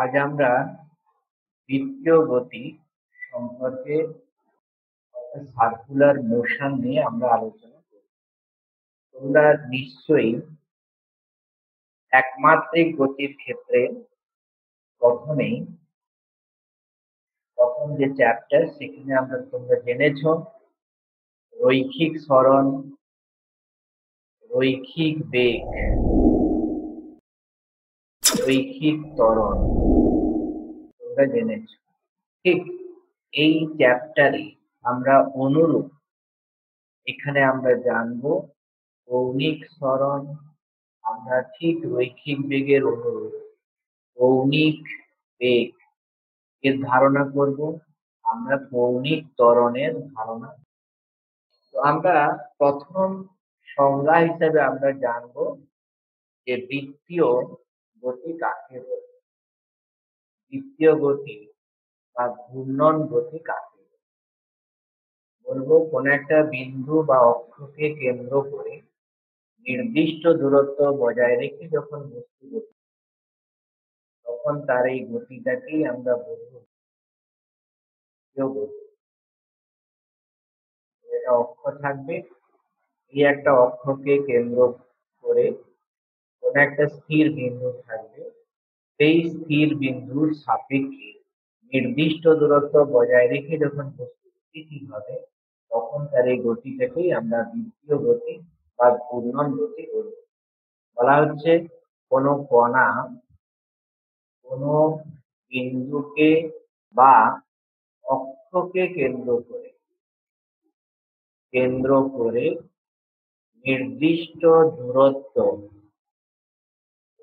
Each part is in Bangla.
আজ আমরা বৃত্তীয় গতি সম্পর্কে সার্কুলার মোশন নিয়ে আমরা আলোচনা করব। তোমরা নিশ্চয়ই একমাত্রিক গতির ক্ষেত্রে প্রথম যে চ্যাপ্টার সেখানে তোমরা জেনেছ রৈখিক সরণ, রৈখিক বেগ, রৈখিক ত্বরণ তোমরা জেনেছ। ঠিক এই চ্যাপ্টারে আমরা অনুরূপ এখানে আমরা জানবো কৌণিক সরণ, আমরা ঠিক রৈখিক বেগের অনুরূপ কৌণিক বেগ এর ধারণা করব, আমরা কৌণিক ত্বরণের ধারণা। তো আমরা প্রথম সংজ্ঞা হিসেবে আমরা জানবো যে বৃত্তীয় গতি কাকে বলে, বৃত্তীয় গতি বা ঘূর্ণন গতি কাকে বলে। বলবো কোন একটা বিন্দু বা অক্ষকে কেন্দ্র করে নির্দিষ্ট দূরত্ব বজায় রেখে যখন বস্তু গতি তখন তার এই গতিটাকেই আমরা বলবো বৃত্তীয় গতি। একটা অক্ষ থাকবে, এই একটা অক্ষকে কেন্দ্র করে কোন একটা স্থির বিন্দু থাকবে, সেই স্থির বিন্দুর সাপেক্ষে নির্দিষ্ট দূরত্ব বজায় রেখে যখন বস্তু স্থিতিশীল হবে তখন তার এই গতিটাকেই আমরা বৃত্তীয় গতি বা ঘূর্ণন গতি বলব। বলা হচ্ছে কোন কণা কোন বিন্দুকে বা অক্ষকে কেন্দ্র করে নির্দিষ্ট দূরত্ব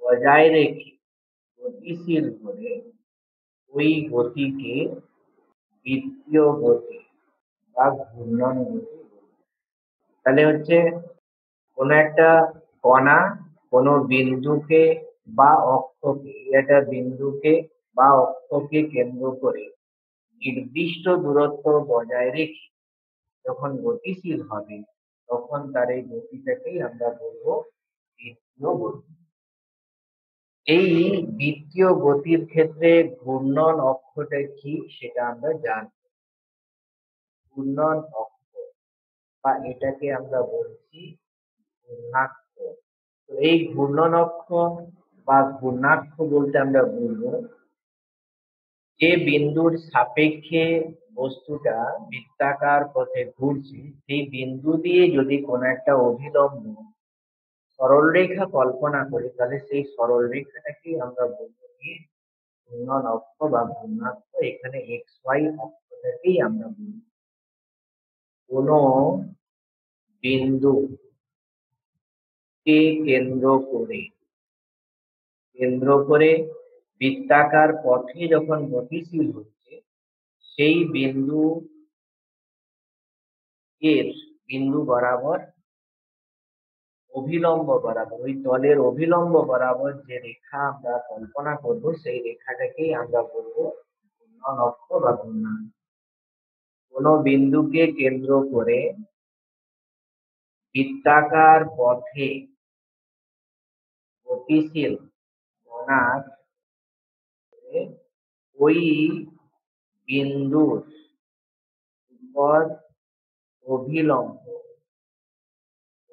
বজায় রেখে গতিশীল করে ওই গতিকে বৃত্তীয় গতি বা ঘূর্ণন গতি বলে। তাহলে হচ্ছে কোন একটা কণা কোন বিন্দুকে বা অক্ষকে, একটা বিন্দুকে বা অক্ষকে কেন্দ্র করে নির্দিষ্ট দূরত্ব বজায় রেখে যখন গতিশীল হবে তখন তার এই গতিটাকেই আমরা বলবো বৃত্তীয় গতি। এই বৃত্তীয় গতির ক্ষেত্রে ঘূর্ণন অক্ষটা কি সেটা আমরা জানি। ঘূর্ণন অক্ষ বা এটাকে আমরা বলছি ঘূর্ণাক্ষ। তো এই ঘূর্ণন অক্ষ বা ঘূর্ণাক্ষ বলতে আমরা বলবো যে বিন্দুর সাপেক্ষে বস্তুটা বৃত্তাকার পথে ঘুরছে সেই বিন্দু দিয়ে যদি কোনো একটা অভিলম্ব সরলরেখা কল্পনা করি তাহলে সেই সরলরেখাটাকেই আমরা বলবো কি ঘূর্ণন অক্ষ বা ঘূর্ণাক্ষ। এখানে এক্স ওয়াই অক্ষটাকেই আমরা বলবো। কোন বিন্দু কে কেন্দ্র করে বৃত্তাকার পথে যখন গতিশীল হচ্ছে সেই বিন্দু বরাবর অভিলম্ব বরাবর ওই তলের অভিলম্ব বরাবর যে রেখা আমরা কল্পনা করব সেই রেখাটাকেই আমরা বলবো ঘূর্ণন অক্ষ বা ঘূর্ণাক্ষ। কোন বিন্দুকে কেন্দ্র করে বৃত্তাকার পথে গতিশীল কণার ওই বিন্দুর উপর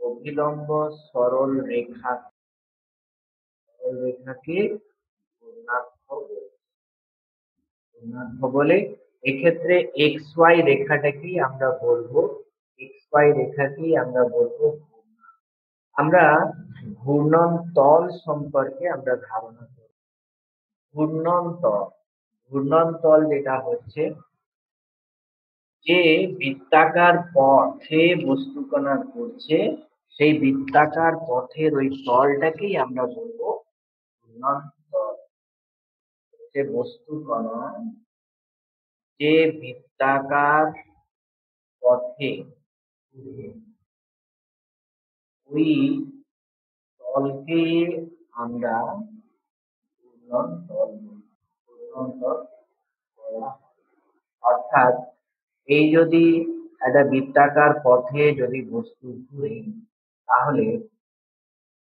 অভিলম্ব সরল রেখাকে ঘূর্ণাক্ষ বলে। এক্ষেত্রে এক্স ওয়াই রেখাটাকেই আমরা বলবো ঘূর্ণাক্ষ। আমরা ঘূর্ণন তল সম্পর্কে আমরা ধারণা করব। ঘূর্ণন তল যেটা হচ্ছে যে বৃত্তাকার পথে বস্তুকণা ঘুরছে সেই বৃত্তাকার পথের ওই তলটাকেই আমরা বলবো ঘূর্ণন তল। যে বস্তুকণা যে বৃত্তাকার পথে ঘুরে ওই তলকে আমরা ঘূর্ণন তল বলা হয়। অর্থাৎ এই যদি একটা বৃত্তাকার পথে যদি বস্তু ঘুরে তাহলে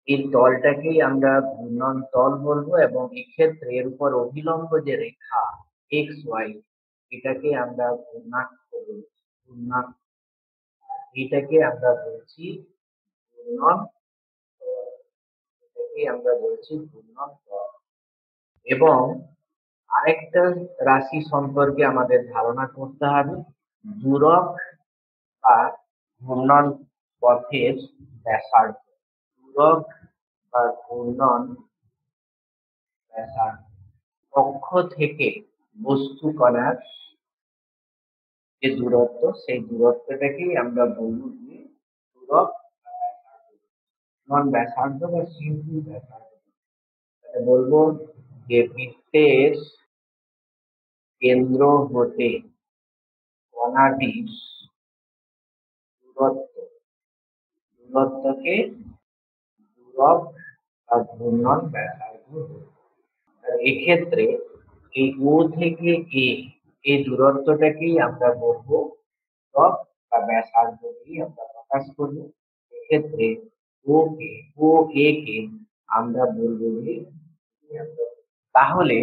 এই তলটাকেই আমরা ঘূর্ণন তল বলবো, এবং এক্ষেত্রে এর উপর অভিলম্ব যে রেখা এক্স ওয়াই, এটাকে আমরা ঘূর্ণাক্ষ বলছি। ঘূর্ণাক্ষ, এটাকে আমরা বলছি ঘূর্ণন তল। এটাকে আমরা বলছি ঘূর্ণন তল। এবং আরেকটা রাশি সম্পর্কে আমাদের ধারণা করতে হবে, দূরক বা ঘূর্ণন পথের ব্যাসার্ধ। দূরক বা ঘূর্ণন ব্যাসার্ধ কক্ষ থেকে বস্তু কণার যে দূরত্ব, সেই দূরত্বটাকেই আমরা বলবো যে দূরক বা ব্যাসার্ধ। ঘূর্ণন ব্যাসার্ধ বা সিম্পল ব্যাসার্ধ বলবো যে বৃত্তের কেন্দ্র হতে কণাটির দূরত্ব, দূরত্বকে দূরক বা ঘূর্ণন ব্যাসার্ধ বলবো। এক্ষেত্রে এই ও থেকে এ, এই দূরত্বটাকেই আমরা বলবো দূরক বা ব্যাসার্ধ দিয়ে আমরা প্রকাশ করব। এক্ষেত্রে ও এ কে আমরা বলবো যে, তাহলে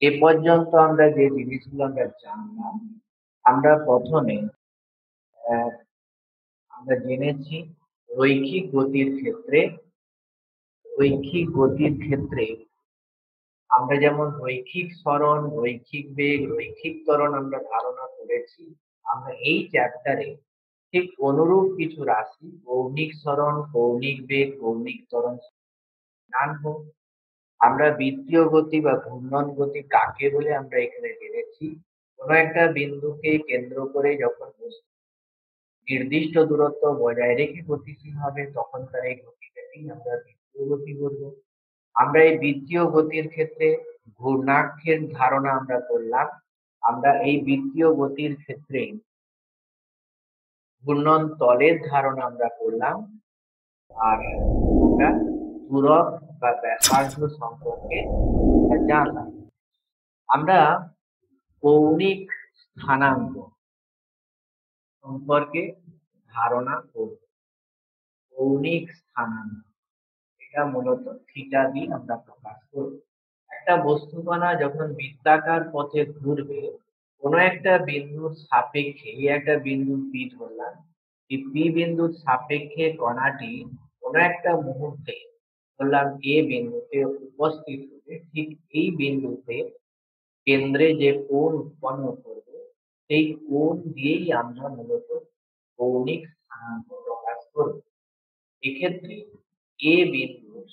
এ পর্যন্ত আমরা যে জিনিসগুলো আমরা জানলাম, আমরা প্রথমে আমরা জেনেছি রৈখিক গতির ক্ষেত্রে, রৈখিক গতির ক্ষেত্রে আমরা যেমন রৈখিক সরণ, রৈখিক বেগ, রৈখিক ত্বরণ আমরা ধারণা করেছি, আমরা এই চ্যাপ্টারে ঠিক অনুরূপ কিছু রাশি কৌণিক সরণ, কৌণিক বেগ, কৌণিক ত্বরণ জানবো। আমরা বৃত্তীয় গতি বা ঘূর্ণন গতি কাকে বলে আমরা এখানে জেনেছি। কোনো একটা বিন্দুকে কেন্দ্র করে যখন বস্তু নির্দিষ্ট দূরত্ব বজায় রেখে গতিশীল হবে, তখন তার এই গতিটাকেই আমরা বৃত্তীয় গতি বলবো। আমরা এই বৃত্তীয় গতির ক্ষেত্রে ঘূর্ণাক্ষের ধারণা আমরা করলাম। আমরা এই বৃত্তীয় গতির ক্ষেত্রে ঘূর্ণন তলের ধারণা আমরা করলাম। আর আমরা দূরক বা ব্যাসার্ধ সম্পর্কে জানলাম। আমরা কৌণিক স্থানাঙ্ক সম্পর্কে ধারণা করব। কৌণিক স্থানাঙ্ক, এটা মূলত থিটা দিয়ে আমরা প্রকাশ করব। একটা বস্তুকণা যখন বৃত্তাকার পথে ঘুরবে, কোনো একটা বিন্দুর সাপেক্ষে, এই একটা বিন্দু পি ধরলাম, এই পি বিন্দুর সাপেক্ষে কণাটি কোনো একটা মুহূর্তে ধরলাম এ বিন্দুতে উপস্থিত হবে, ঠিক এই বিন্দুতে কেন্দ্রে যে কোণ উৎপন্ন করবে, সেই কোণ দিয়েই আমরা মূলত কৌণিক স্থানাঙ্ক প্রকাশ করব। এক্ষেত্রে এ বিন্দুর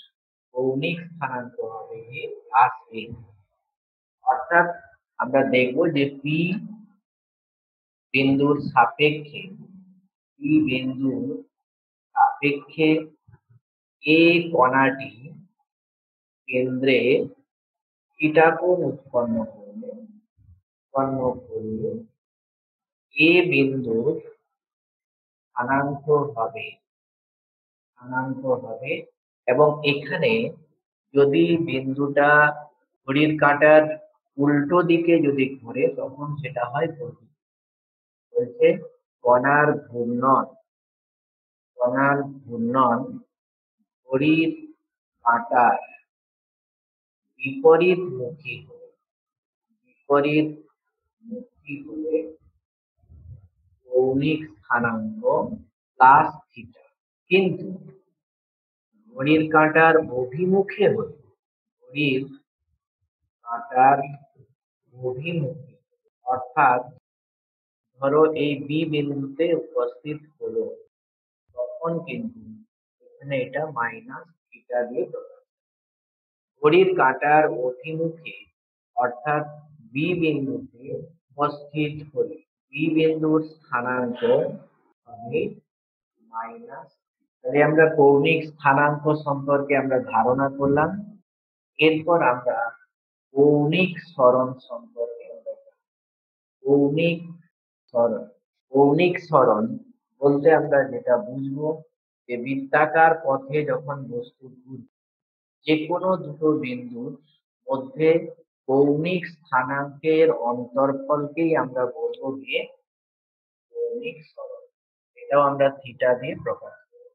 কৌণিক স্থানাঙ্ক হবে এ প্লাস এ। অর্থাৎ আমরা দেখব যে পি বিন্দুর সাপেক্ষে, পি বিন্দুর সাপেক্ষে এ কণাটি কেন্দ্রে থিটা কোণ উৎপন্ন করবে, এ বিন্দুর স্থানাঙ্ক হবে, এবং এখানে যদি বিন্দুটা ঘড়ির কাঁটার উল্টো দিকে যদি ঘোরে, তখন সেটা হয় গতি। বলছে কণার ঘূর্ণন ঘড়ির কাঁটার বিপরীত মুখী হলে কৌণিক স্থানাঙ্ক প্লাস থিটা। কিন্তু ঘড়ির কাঁটার অভিমুখে হলে, অর্থাৎ ধরো এই বি বিন্দুতে উপস্থিত হলো, তখন কিন্তু এখানে এটা মাইনাস থিটা দিয়ে প্রকাশ। ঘড়ির কাঁটার অভিমুখে অর্থাৎ বি বিন্দুতে উপস্থিত হলে বি বিন্দুর স্থানাঙ্ক হবে মাইনাস। তাহলে আমরা কৌণিক স্থানাঙ্ক সম্পর্কে আমরা ধারণা করলাম। এরপর আমরা কৌণিক সরণ সম্পর্কে আমরা কৌণিক সরণ বলতে আমরা যেটা বুঝবো যে বৃত্তাকার পথে যখন বস্তু ঘুরবে, যে কোনো দুটো বিন্দুর মধ্যে কৌণিক স্থানাঙ্কের অন্তরফলকেই আমরা বলবো গিয়ে কৌণিক সরণ। এটাও আমরা থিটা দিয়ে প্রকাশ করব।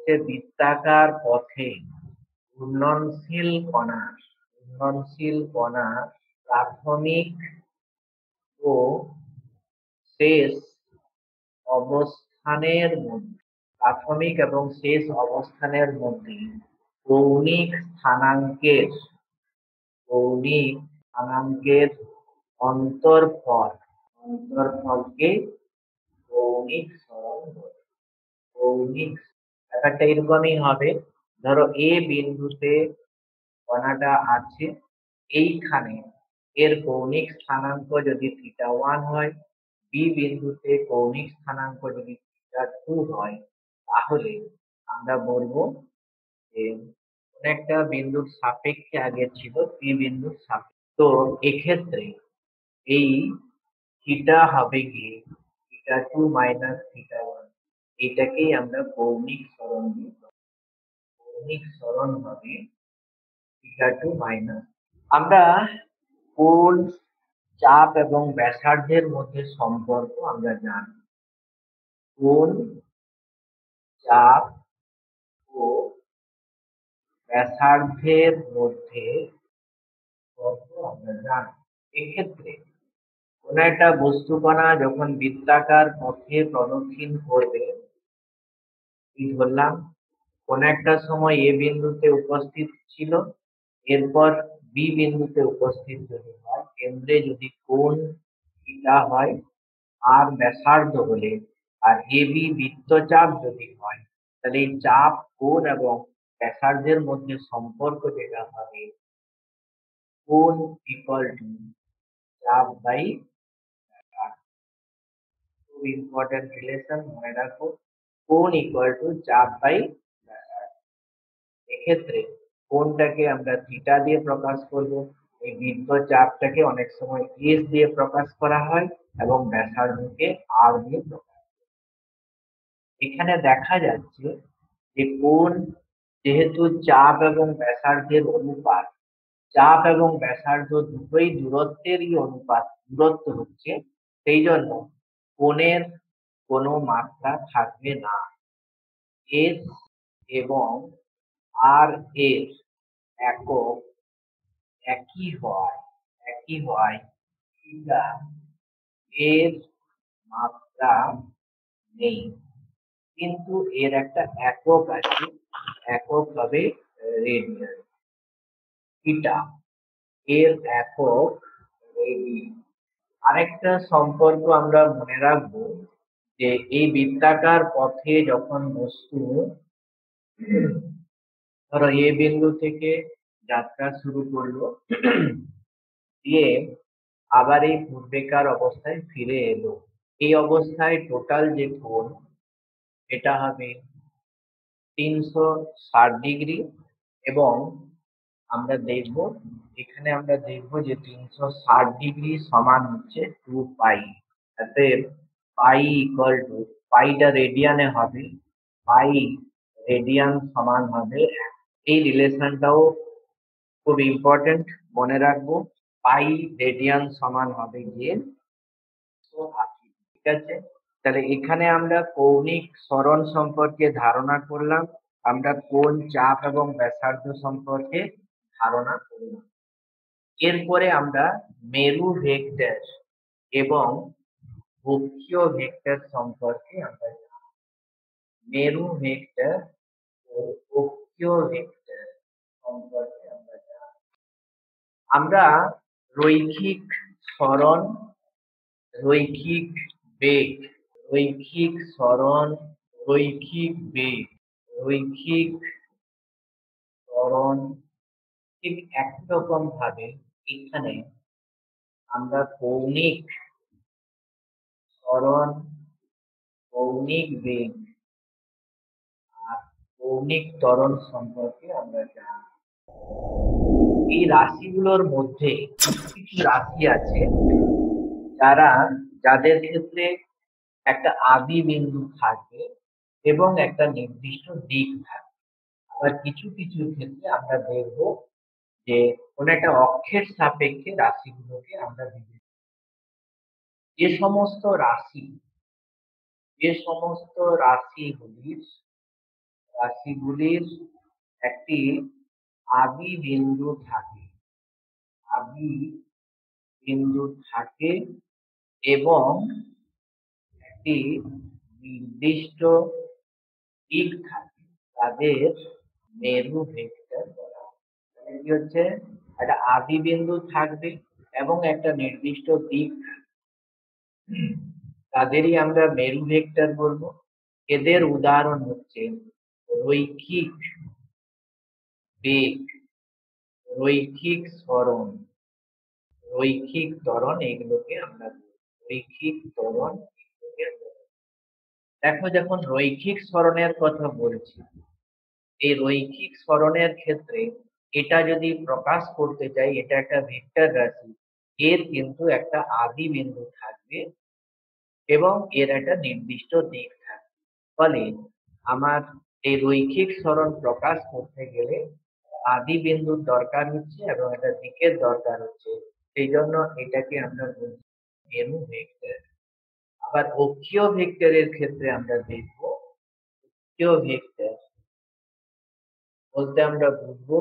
হচ্ছে বৃত্তাকার পথে ঘূর্ণনশীল কণার প্রাথমিক ও শেষ অবস্থানের মধ্যে প্রাথমিক এবং শেষ অবস্থানের মধ্যে কৌণিক স্থানাঙ্কের অন্তরফলকে কৌণিক সরণ বলে। ব্যাপারটা এরকমই হবে, ধরো এ বিন্দুতে কণাটা আছে, এইখানে এর কৌণিক স্থানাঙ্ক যদি θ1 হয়, বি বিন্দুতে কৌণিক স্থানাঙ্ক যদি θ2 হয়, তাহলে আমরা বলবো যে কোন একটা বিন্দুর সাপেক্ষে আগে ছিল পি বিন্দুর সাপেক্ষে। তো এক্ষেত্রে এই থিটা হবে কি θ2 মাইনাস θ1, এটাকেই আমরা কৌণিক সরণ হবে θ2 মাইনাস। আমরা কোণ, চাপ এবং ব্যাসার্ধের মধ্যে সম্পর্ক আমরা জানি। কোণ, চাপ ও ব্যাসার্ধের মধ্যে সম্পর্ক আমরা জানি। এক্ষেত্রে কোন একটা বস্তুকণা যখন বৃত্তাকার পথে প্রদক্ষিণ করবে, ধরলাম কোন একটা সময় এ বিন্দুতে উপস্থিত ছিল, এরপর বি বিন্দুতে উপস্থিত যদি হয়, কেন্দ্রে যদি কোণ থিটা হয় আর ব্যাসার্ধ হলে, আর এ বি বৃত্তচাপ যদি হয়, তাহলে এই চাপ, কোণ এবং ব্যাসার্ধের মধ্যে সম্পর্ক যেটা হবে, কোণ ইকুয়াল টু চাপ বাই ব্যাসার্ধ। খুব ইম্পর্টেন্ট রিলেশন, মনে রাখো, কোণ ইকুয়াল টু চাপ বাই ব্যাসার্ধ। এক্ষেত্রে কোণটাকে আমরা থিটা দিয়ে প্রকাশ করব, এই বৃত্তচাপটাকে অনেক সময় এস দিয়ে প্রকাশ করা হয় এবং ব্যাসার্ধকে আর দিয়ে প্রকাশ করা হয়। এখানে দেখা যাচ্ছে যে কোণ যেহেতু চাপ এবং ব্যাসার্ধের অনুপাত, চাপ এবং ব্যাসার্ধ দুটোই দূরত্বেরই অনুপাত, দূরত্ব হচ্ছে, সেই জন্য কোণের কোনো মাত্রা থাকবে না। এস এবং আর এর একক একই হয়, থিটা এর মাত্রা নেই, কিন্তু এর একটা একক আছে, একক হবে রেডিয়ান। থিটা এর একক রেডিয়ান। আরেকটা সম্পর্ক আমরা মনে রাখবো যে এই বৃত্তাকার পথে যখন বস্তু ধরো এ বিন্দু থেকে যাত্রা শুরু করলো, দিয়ে আবার এই পূর্বেকার অবস্থায় ফিরে এলো, এই অবস্থায় টোটাল যে কোণ এটা হবে 360 ডিগ্রি, এবং আমরা দেখব যে 360 ডিগ্রি সমান হচ্ছে 2 পাই। অতএব পাই ইকুয়াল টু, পাইটা রেডিয়ানে হবে, পাই রেডিয়ান সমান হবে 1। এই রিলেশনটাও খুব ইম্পর্টেন্ট, মনে রাখবো, পাই রেডিয়ান সমান হবে গিয়ে 180। ঠিক আছে, তাহলে এখানে আমরা কৌণিক সরণ সম্পর্কে ধারণা করলাম, আমরা কোণ, চাপ এবং ব্যাসার্ধ সম্পর্কে ধারণা করলাম। এরপরে আমরা মেরু ভেক্টর এবং অক্ষীয় ভেক্টর সম্পর্কে আমরা জানব। মেরু ভেক্টর ও অক্ষীয় ভেক্টর সম্পর্কে আমরা জানব। আমরা রৈখিক সরণ, রৈখিক বেগ, রৈখিক সরণ, রৈখিক বেগ, রৈখিক সরণ, ঠিক একরকম ভাবে এখানে আমরা কৌণিক সরণ, কৌণিক বেগ আর কৌণিক ত্বরণ সম্পর্কে আমরা জানি। এই রাশিগুলোর মধ্যে কিছু রাশি আছে যাদের ক্ষেত্রে একটা আদি বিন্দু থাকবে এবং একটা নির্দিষ্ট দিক থাকবে। আবার কিছু কিছু ক্ষেত্রে আমরা দেখব যে কোন একটা অক্ষের সাপেক্ষে রাশিগুলোকে আমরা বিবেচনা করব। যে সমস্ত রাশিগুলির রাশিগুলির একটি আদি বিন্দু থাকে, আদি বিন্দু থাকে এবং একটি নির্দিষ্ট দিক থাকে, তাদের মেরু ভেক্টর বলা হয়। মানে কি হচ্ছে, একটা আদি বিন্দু থাকবে এবং একটা নির্দিষ্ট দিক থাকবে, তাদেরই আমরা মেরু ভেক্টর বলবো। এদের উদাহরণ হচ্ছে রৈখিক বেগ, রৈখিক সরণ, রৈখিক ত্বরণ, এগুলোকে আমরা রৈখিক ত্বরণ এগুলোকে আমরা দেখো, যখন রৈখিক সরণের কথা বলছি, এই রৈখিক সরণের ক্ষেত্রে এটা যদি প্রকাশ করতে চাই, এটা একটা ভেক্টর রাশি, এর কিন্তু একটা আদি বিন্দু থাকবে এবং এর একটা নির্দিষ্ট দিক থাকবে। ফলে আমার এই রৈখিক সরণ প্রকাশ করতে গেলে আদি বিন্দুর দরকার হচ্ছে এবং একটা দিকের দরকার হচ্ছে, সেই জন্য এটাকে আমরা বলছি মেরু ভেক্টর। আবার অক্ষীয় ভেক্টরের ক্ষেত্রে আমরা দেখব, অক্ষীয় ভেক্টর বলতে আমরা বুঝবো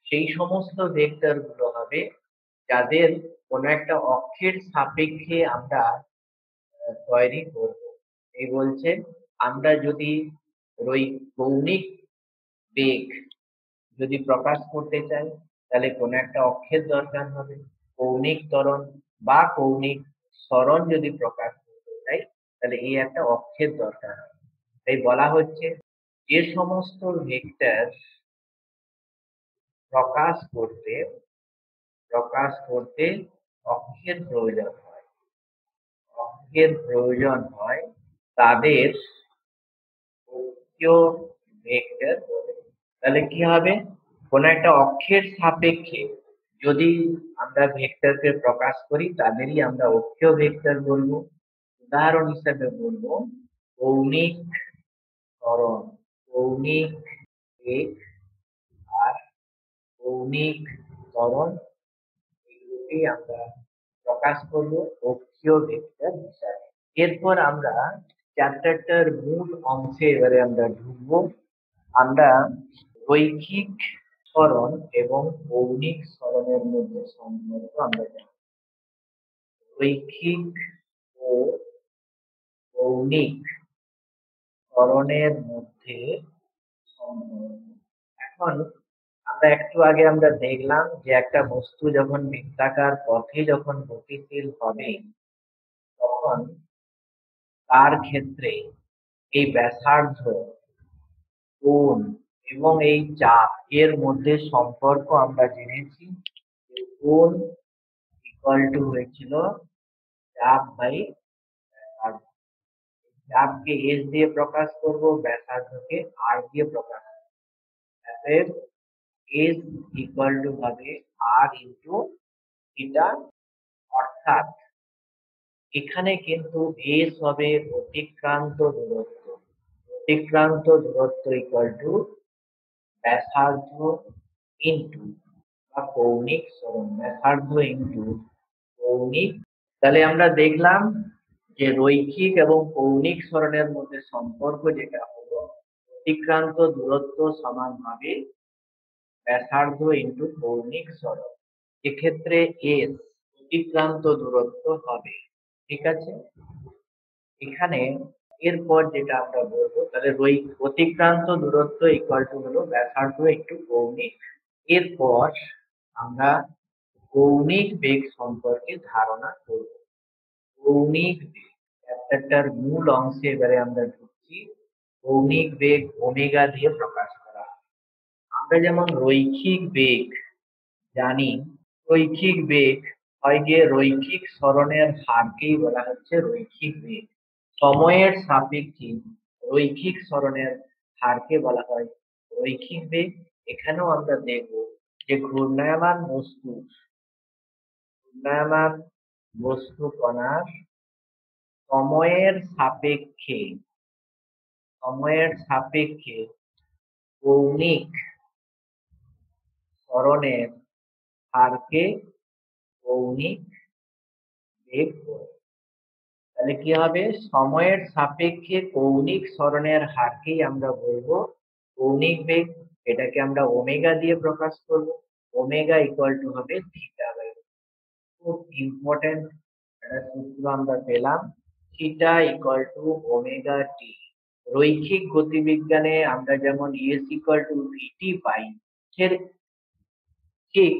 সেই সমস্ত ভেক্টর গুলো হবে যাদের কোনো একটা অক্ষের সাপেক্ষে আমরা তৈরি করব। এই বলছে আমরা যদি কৌণিক বেগ যদি প্রকাশ করতে চাই, তাহলে কোনো একটা অক্ষের দরকার হবে। কৌণিক ত্বরণ বা কৌণিক সরণ যদি প্রকাশ করতে চাই, তাহলে এই একটা অক্ষের দরকার হবে। তাই বলা হচ্ছে যে সমস্ত ভেক্টর প্রকাশ করতে অক্ষের প্রয়োজন হয়, অক্ষের প্রয়োজন হয়, তাদের অক্ষীয় ভেক্টর বলে। তাহলে কি হবে, কোন একটা অক্ষের সাপেক্ষে যদি আমরা ভেক্টরকে প্রকাশ করি, তাদেরই আমরা অক্ষীয় ভেক্টর বলবো। উদাহরণ হিসেবে বলবো কৌণিক ত্বরণ, কৌণিক বেগ আর কৌণিক ত্বরণ, এগুলোকেই আমরা প্রকাশ করব অক্ষীয় ভেক্টর হিসাবে। এরপর আমরা চ্যাপ্টারটার মূল অংশে এবারে আমরা ঢুকবো। আমরা রৈখিক সরণ এবং কৌণিক সরণের মধ্যে সম্পর্ক আমরা জানি। রৈখিক ও কৌণিক সরণের মধ্যে সম্পর্ক। এখন আমরা একটু আগে আমরা দেখলাম যে একটা বস্তু যখন বৃত্তাকার পথে যখন গতিশীল হবে, তখন তার ক্ষেত্রে এই ব্যাসার্ধ, কোণ এবং এই চাপ এর মধ্যে সম্পর্ক আমরা জেনেছি। কোণ ইকুয়াল টু হয়েছিল চাপ বাই ব্যাসার্ধ। চাপকে এস দিয়ে প্রকাশ করব, ব্যাসার্ধকে আর দিয়ে প্রকাশ করব। অতএব এস ইকুয়াল টু হবে আর ইন্টু থিটা, অর্থাৎ এখানে কিন্তু এস হবে অতিক্রান্ত দূরত্ব, অতিক্রান্ত দূরত্ব ইকুয়াল টু ব্যাসার্ধ ইন্টু বা কৌণিক সরণ, ব্যাসার্ধ ইন্টু কৌণিক। তাহলে আমরা দেখলাম যে রৈখিক এবং কৌণিক সরণের মধ্যে সম্পর্ক যেটা হলো, অতিক্রান্ত দূরত্ব সমান হবে ব্যাসার্ধ ইন্টু কৌণিক সরণ। এক্ষেত্রে এস অতিক্রান্ত দূরত্ব হবে, ঠিক আছে। এখানে এরপর যেটা আমরা বলবো, তাহলে অতিক্রান্ত দূরত্ব ইকুয়াল টু হলো ব্যাসার্ধ একটু কৌণিক। এরপর আমরা কৌণিক বেগ সম্পর্কে ধারণা করব। কৌণিক বেগ চ্যাপ্টারটার মূল অংশে এবারে আমরা ঢুকছি। কৌণিক বেগ ওমেগা দিয়ে প্রকাশ করা হয়। আমরা যেমন রৈখিক বেগ জানি, রৈখিক বেগ হয় গিয়ে রৈখিক সরণের হারকেই বলা হচ্ছে রৈখিক বেগ। সময়ের সাপেক্ষে রৈখিক সরণের হারকে বলা হয় রৈখিক বেগ। এখানেও আমরা দেখব যে ঘূর্ণায়মান বস্তু কণার সময়ের সাপেক্ষে কৌণিক সরণের হারকে কৌণিক বেগ বলে। তাহলে কি হবে, সময়ের সাপেক্ষে কৌণিক সরণের হারকেই আমরা বলবো কৌণিক বেগ, এটাকে আমরা ওমেগা দিয়ে প্রকাশ করব। ওমেগা ইকুয়াল টু হবে থিটা বাই। খুব ইম্পর্টেন্ট একটা সূত্র আমরা পেলাম, theta equal to omega t. রৈখিক গতিবিজ্ঞানে আমরা যেমন ইএস ইকুয়াল টু ভিটি পাই, ঠিক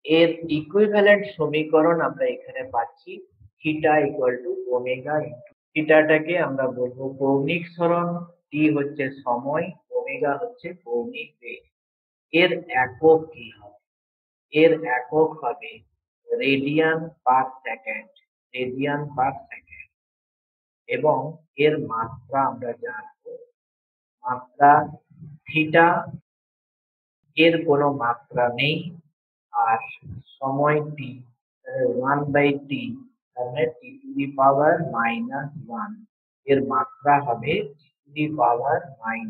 এর ইকুইভ্যালেন্ট সমীকরণ আমরা এখানে পাচ্ছি, theta equal to omega into থিটাটাকে আমরা বলবো কৌণিক সরণ, টি হচ্ছে সময়, ওমেগা হচ্ছে কৌণিক বেগ। এর একক কি হবে? এর একক হবে radian per second, radian per second. এবং এর মাত্রা আমরা জানবো, মাত্রা থিটা এর কোনো মাত্রা নেই, আর সময় টি 1/t, তাহলে টি টু দি পাওয়ার -1, এর মাত্রা হবে টি টু দি পাওয়ার -1।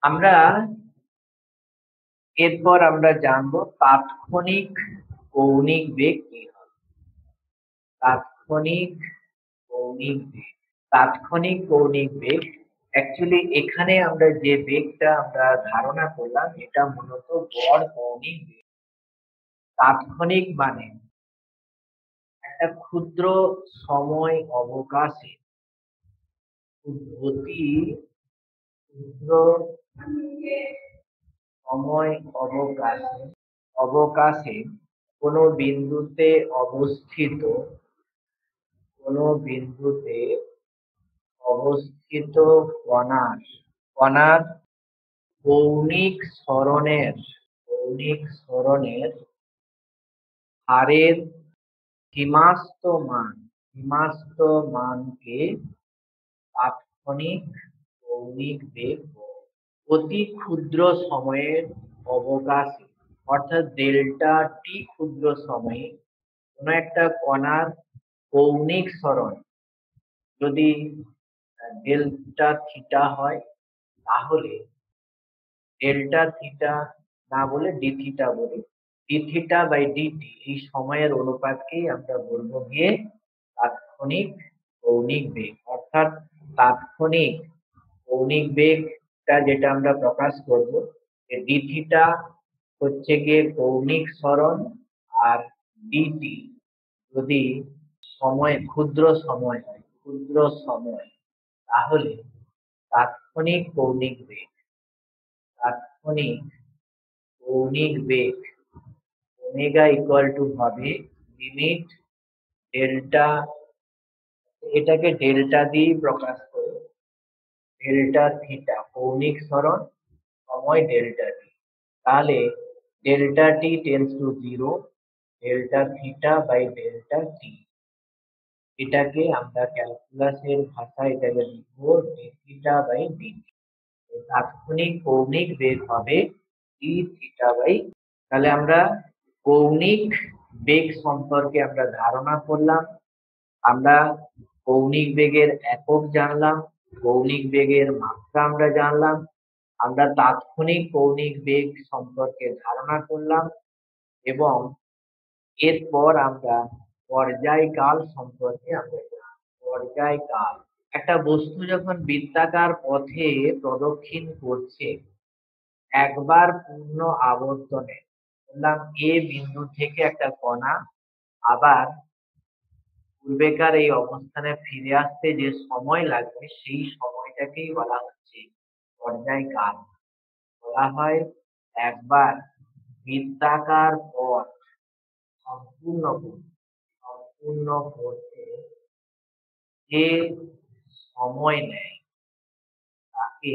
আমরা এরপর আমরা জানবো তাৎক্ষণিক কৌণিক বেগ কি হবে। তাৎক্ষণিক কৌণিক বেগ, তাৎক্ষণিক কৌণিক বেগ অ্যাকচুয়ালি এখানে আমরা যে বেগটা আমরা ধারণা করলাম এটা মূলত গড় কৌণিক বেগ। তাৎক্ষণিক মানে একটা ক্ষুদ্র সময় অবকাশে অতি ক্ষুদ্র সময় অবকাশে কোনো বিন্দুতে অবস্থিত, কোনো বিন্দুতে অবস্থিত কণার কৌণিক সরণের হারের সীমাস্ত মানকে তাৎক্ষণিক কৌণিক বেগ বলে। অতি ক্ষুদ্র সময়ের অবকাশে অর্থাৎ ডেল্টা টি ক্ষুদ্র সময়ে কোনো একটা কণার কৌণিক সরণ যদি ডেল্টা থিটা হয়, তাহলে ডেল্টা থিটা না বলে ডি থিটা বলি, ডি থিটা বাই ডিটি এই সময়ের অনুপাতকেই আমরা বলবো গিয়ে তাৎক্ষণিক কৌণিক বেগ। অর্থাৎ তাৎক্ষণিক কৌণিক বেগটা যেটা আমরা প্রকাশ করব, ডি থিটা হচ্ছে গিয়ে কৌণিক সরণ, আর ডিটি যদি ক্ষুদ্র সময় হয়, তাহলে তাৎক্ষণিক কৌণিক বেগ, তাৎক্ষণিক কৌণিক বেগ ওমেগা ইকুয়াল টু হবে লিমিট ডেল্টা, এটাকে ডেল্টা দিয়ে প্রকাশ করে, ডেল্টা থিটা কৌণিক সরণ সময় ডেল্টা টি, তাহলে delta t tends to 0, delta theta by delta t. এটাকে আমরা ক্যালকুলাসের ভাষায় এটাকে লিখবো ডি থিটা বাই ডিটি। তাৎক্ষণিক কৌণিক বেগ হবে ডি থিটা বাই। তাহলে আমরা কৌণিক বেগ সম্পর্কে আমরা ধারণা করলাম, আমরা কৌণিক বেগের একক জানলাম, কৌণিক বেগের মাত্রা আমরা জানলাম, আমরা তাৎক্ষণিক কৌণিক বেগ সম্পর্কে ধারণা করলাম, এবং এরপর আমরা পর্যায়কাল সম্পর্কে আমরা জানলাম। পর্যায়কাল, একটা বস্তু যখন বৃত্তাকার পথে প্রদক্ষিণ করছে, একবার পূর্ণ আবর্তনে বললাম এ বিন্দু থেকে একটা কণা আবার পূর্বেকার এই অবস্থানে ফিরে আসতে যে সময় লাগবে, সেই সময়টাকেই বলা হচ্ছে পর্যায়কাল। বলা হয় একবার বৃত্তাকার পথ সম্পূর্ণ করতে যে সময় নেয় তাকে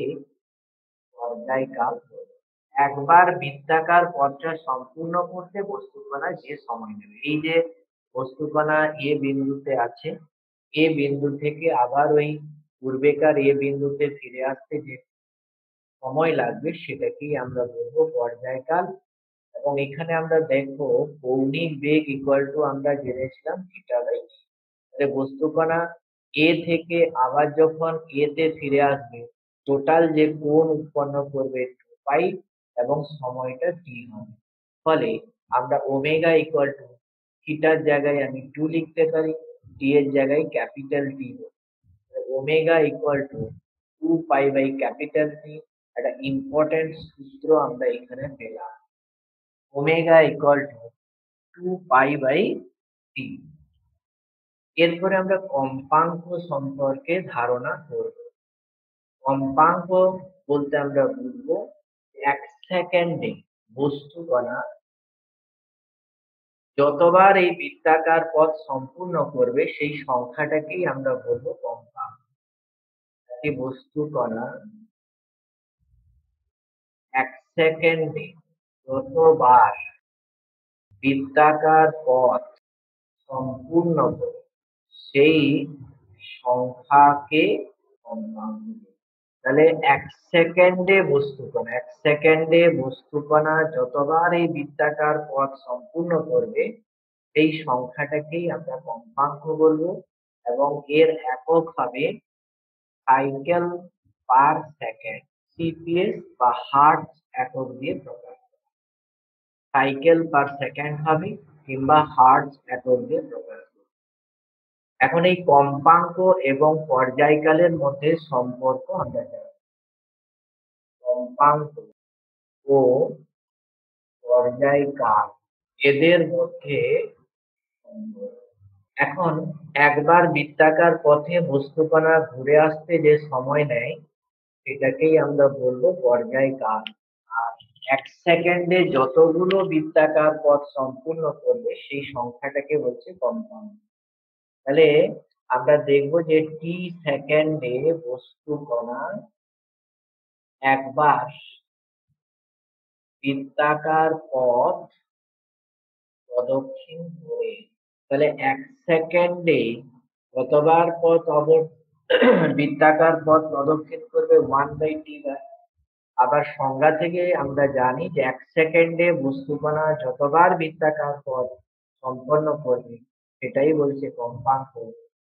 পর্যায়কাল বলে। একবার বৃত্তাকার পথটা সম্পূর্ণ করতে বস্তুকণা যে সময় নেবে, এই যে বস্তুকণা এ বিন্দুতে আছে, এ বিন্দু থেকে আবার ওই পূর্বেকার এ বিন্দুতে ফিরে আসতে যে সময় লাগবে সেটাকেই আমরা বলবো পর্যায়কাল। এবং এখানে আমরা দেখবো কৌণিক বেগ ইকুয়াল টু আমরা জেনেছিলাম থিটা বাই টি। তাহলে বস্তুকণা এ থেকে আবার যখন এ তে ফিরে আসবে, টোটাল যে কোণ উৎপন্ন করবে 2পাই এবং সময়টা টি হবে। ফলে আমরা ওমেগা ইকুয়াল টু থিটার জায়গায় আমি 2 লিখতে পারি, টি এর জায়গায় capital T. Omega equal two 2π/T একটা ইম্পর্টেন্ট সূত্র আমরা এখানে পেলাম। Omega equal two 2π/T। এরপরে আমরা কম্পাঙ্ক সম্পর্কে ধারণা করব। কম্পাঙ্ক বলতে আমরা বুঝবো 1 সেকেন্ডে বস্তু কণা যতবার এই বৃত্তাকার পথ সম্পূর্ণ করবে সেই সংখ্যাটাকেই আমরা বলবো কম্পাঙ্ক। এই বস্তু কণা 1 সেকেন্ডে যতবার বৃত্তাকার পথ সম্পূর্ণ করে সেই সংখ্যাকে কম্পাঙ্ক। তাহলে 1 সেকেন্ডে বস্তু কণা যতবার এই বৃত্তাকার পথ সম্পূর্ণ করবে সেই সংখ্যাটাকেই আমরা কম্পাঙ্ক বলবো এবং এর একক হবে সাইকেল পার সেকেন্ড, সিপিএস বা হার্টজ একক দিয়ে প্রকাশ করা। সাইকেল পার সেকেন্ড হবে কিংবা হার্টজ একক দিয়ে প্রকাশ করা। এখন এই কম্পাঙ্ক এবং পর্যায়কালের মধ্যে সম্পর্ক আমরা জানি। কম্পাঙ্ক ও পর্যায়কাল এদের মধ্যে সম্পর্ক। এখন একবার বৃত্তাকার পথে বস্তুকণা ঘুরে আসতে যে সময় নেয় সেটাকেই আমরা বলবো পর্যায়কাল। আর 1 সেকেন্ডে যতগুলো বৃত্তাকার পথ সম্পূর্ণ করবে সেই সংখ্যাটাকে বলছে কম্পাঙ্ক। তাহলে আমরা দেখবো যে টি সেকেন্ডে বস্তুকণা একবার বৃত্তাকার পথ প্রদক্ষিণ করে, তাহলে 1 সেকেন্ডে কতবার বৃত্তাকার পথ প্রদক্ষিণ করবে 1/T বার। আবার সংজ্ঞা থেকে আমরা জানি যে 1 সেকেন্ডে বস্তুকণা যতবার বৃত্তাকার পথ সম্পন্ন করবে সেটাই বলছে কম্পাঙ্ক।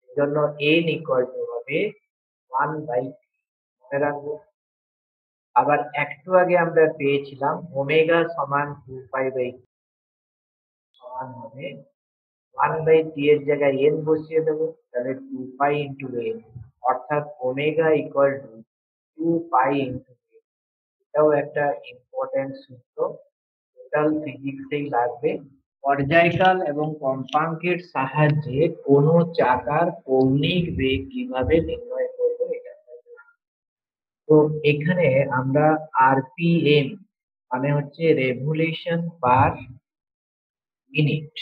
এজন্য n ইকুয়াল টু হবে 1/T, মনে রাখবো। আবার একটু আগে আমরা পেয়েছিলাম ওমেগা সমান 2π/T সমান হবে 1/T এর জায়গায় n বসিয়ে দেবো, তাহলে 2π × n, অর্থাৎ ওমেগা ইকুয়াল টু 2π × n। এটাও একটা ইম্পর্টেন্ট সূত্র, টোটাল ফিজিক্সেই লাগবে। পর্যায়কাল এবং কম্পাঙ্কের সাহায্যে কোনো চাকার কৌণিক বেগ কিভাবে নির্ণয় করবো এটা। তো এখানে আমরা আরপিএম মানে হচ্ছে revolution per minute,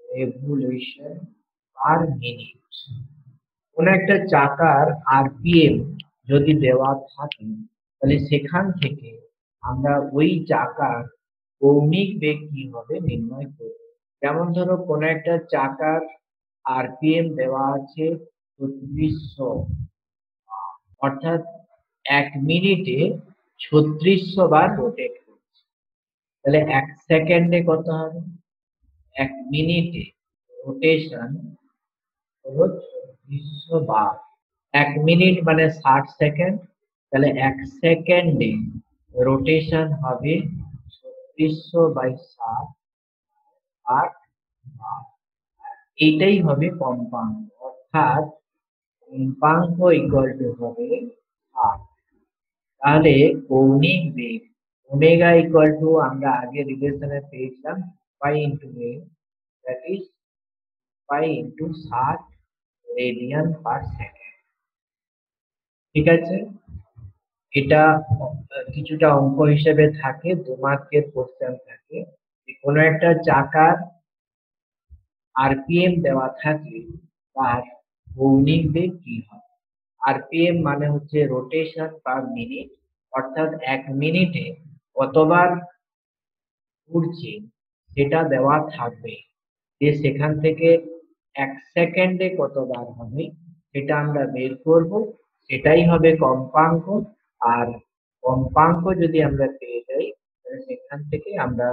revolution per minute. কোন একটা চাকার আরপিএম যদি দেওয়া থাকে তাহলে সেখান থেকে আমরা ওই চাকার কৌণিক বেগ কি হবে নির্ণয় করব। যেমন ধরো কোন একটা চাকার আরপিএম দেওয়া আছে 3600, অর্থাৎ 1 মিনিটে 3600 বার রোটেট করছে। তাহলে 1 সেকেন্ডে কত হবে? 1 মিনিটে রোটেশন হলো 3600 বার। 1 মিনিট মানে 60 সেকেন্ড, তাহলে 1 সেকেন্ডে রোটেশন হবে 3600/60, 8 বার। এইটাই হবে কম্পাঙ্ক, অর্থাৎ কম্পাঙ্ক ইকুয়াল টু হবে 8। তাহলে কৌণিক বেগ ওমেগা ইকুয়াল টু আমরা আগে রিলেশনে পেয়েছিলাম pi into a, that is pi into 60 radian per second. ঠিক আছে, এটা কিছুটা অঙ্ক হিসেবে থাকে, 2 মার্কের কোশ্চেন থাকে। কোনো একটা চাকার আরপিএম দেওয়া থাকে তার কৌণিক বেগ কি হয়। আরপিএম মানে হচ্ছে রোটেশন পার মিনিট, অর্থাৎ 1 মিনিটে কতবার ঘুরছে সেটা দেওয়া থাকবে, যে সেখান থেকে 1 সেকেন্ডে কতবার হবে সেটা আমরা বের করব, সেটাই হবে কম্পাঙ্ক। আর কম্পাঙ্ক যদি আমরা পেয়ে যাই তাহলে সেখান থেকে আমরা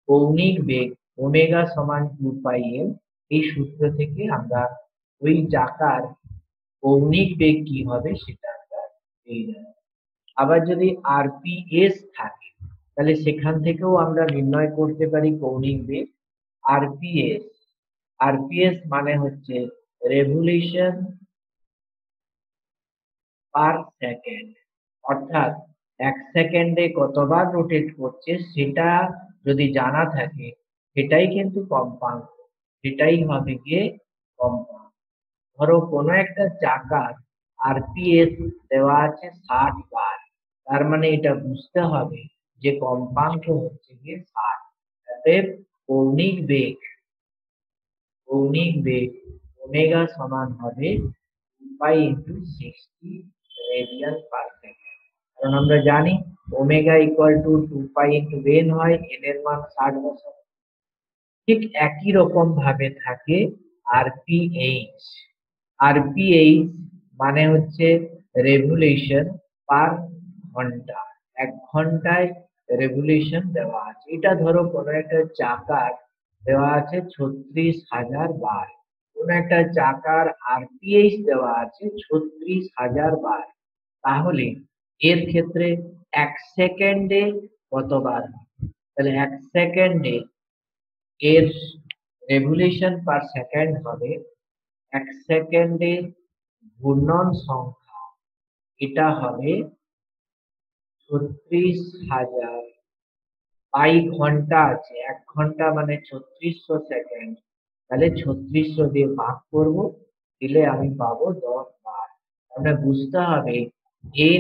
কৌণিক বেগ ওমেগা সমান 2πm এই সূত্র থেকে আমরা ওই চাকার কৌণিক বেগ কি হবে সেটা আমরা পেয়ে যাব। আবার যদি আরপিএস থাকে তাহলে সেখান থেকেও আমরা নির্ণয় করতে পারি কৌণিক বেগ। আরপিএস মানে হচ্ছে রেভলিউশন পার সেকেন্ড, অর্থাৎ 1 সেকেন্ডে কতবার রোটেট করছে সেটা যদি জানা থাকে সেটাই কিন্তু কম্পাঙ্ক, সেটাই হবে গিয়ে কম্পাঙ্ক। ধরো কোনো একটা চাকার আরপিএস দেওয়া আছে 60 বার, তার মানে এটা বুঝতে হবে যে কম্পাঙ্ক হচ্ছে গিয়ে 60। অতএব কৌণিক বেগ ওমেগা সমান হবে 2 pi into 60 radian per second. কারণ আমরা জানি omega equal to 2 pi into N হয়, এন এর মান 60 বছর। ঠিক একই রকম ভাবে থাকে আরপিএইচ। আরপিএইচ মানে হচ্ছে রেভলিউশন পার ঘন্টা, 1 ঘন্টায় রেভলিউশন দেওয়া আছে। এটা ধরো কোনো একটা চাকার দেওয়া আছে 36,000 বার, কোন একটা চাকার আরপিএইচ দেওয়া আছে 36,000 বার, তাহলে এর ক্ষেত্রে 1 সেকেন্ডে কতবার? তাহলে 1 সেকেন্ডে এর রেভলিউশন পার সেকেন্ড হবে 1 সেকেন্ডে ঘূর্ণন সংখ্যা, এটা হবে 36,000। পাই ঘন্টা আছে, 1 ঘন্টা মানে 3600 সেকেন্ড, তাহলে 3600 দিয়ে ভাগ করব, দিলে আমি পাবো 10 বার। আমরা বুঝতে হবে